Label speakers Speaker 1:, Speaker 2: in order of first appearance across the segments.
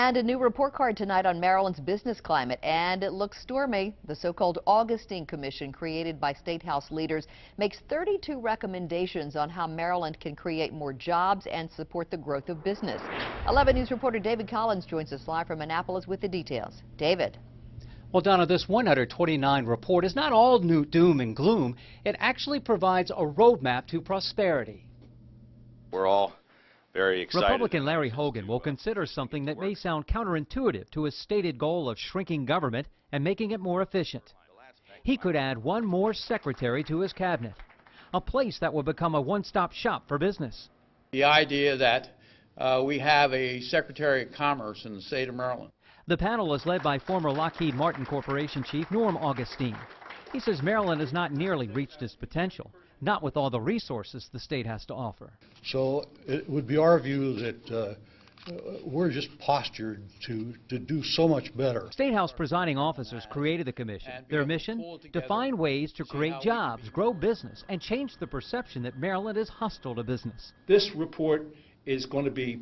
Speaker 1: And a new report card tonight on Maryland's business climate, and it looks stormy. The so-called Augustine Commission, created by State House leaders, makes 32 recommendations on how Maryland can create more jobs and support the growth of business. 11 News reporter David Collins joins us live from Annapolis with the details. David.
Speaker 2: Well, Donna, this 129 report is not all new doom and gloom. It actually provides a roadmap to prosperity.
Speaker 3: We're all very excited.
Speaker 2: Republican Larry Hogan will consider something that may sound counterintuitive to his stated goal of shrinking government and making it more efficient. He could add one more secretary to his cabinet, a place that will become a one-stop shop for business.
Speaker 4: The idea that we have a Secretary of Commerce in the state of Maryland.
Speaker 2: The panel is led by former Lockheed Martin Corporation Chief Norm Augustine. He says Maryland has not nearly reached its potential, not with all the resources the state has to offer.
Speaker 5: So it would be our view that we're just postured to do so much better.
Speaker 2: State House presiding officers created the commission. Their mission? To find ways to create jobs, grow business, and change the perception that Maryland is hostile to business.
Speaker 6: This report is going to be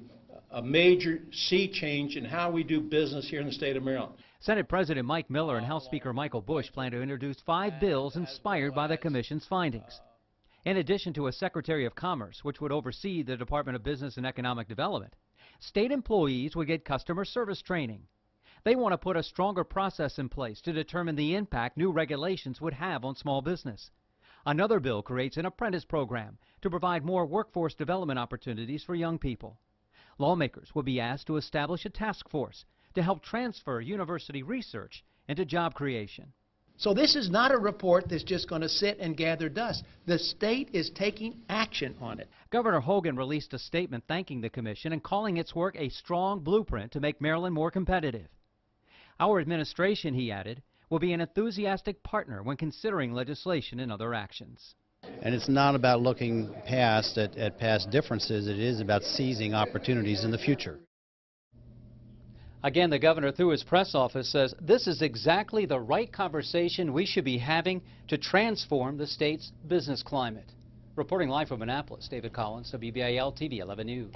Speaker 6: a major sea change in how we do business here in the state of Maryland.
Speaker 2: Senate President Mike Miller and House Speaker Michael Bush plan to introduce 5 bills inspired by the commission's findings. In addition to a Secretary of Commerce, which would oversee the Department of Business and Economic Development, state employees would get customer service training. They want to put a stronger process in place to determine the impact new regulations would have on small business. Another bill creates an apprentice program to provide more workforce development opportunities for young people. Lawmakers will be asked to establish a task force to help transfer university research into job creation.
Speaker 7: So this is not a report that's just going to sit and gather dust. The state is taking action on it.
Speaker 2: Governor Hogan released a statement thanking the commission and calling its work a strong blueprint to make Maryland more competitive. Our administration, he added, will be an enthusiastic partner when considering legislation and other actions.
Speaker 8: And it's not about looking past at past differences. It is about seizing opportunities in the future.
Speaker 2: Again, the governor, through his press office, says this is exactly the right conversation we should be having to transform the state's business climate. Reporting live from Annapolis, David Collins, WBAL TV 11 News.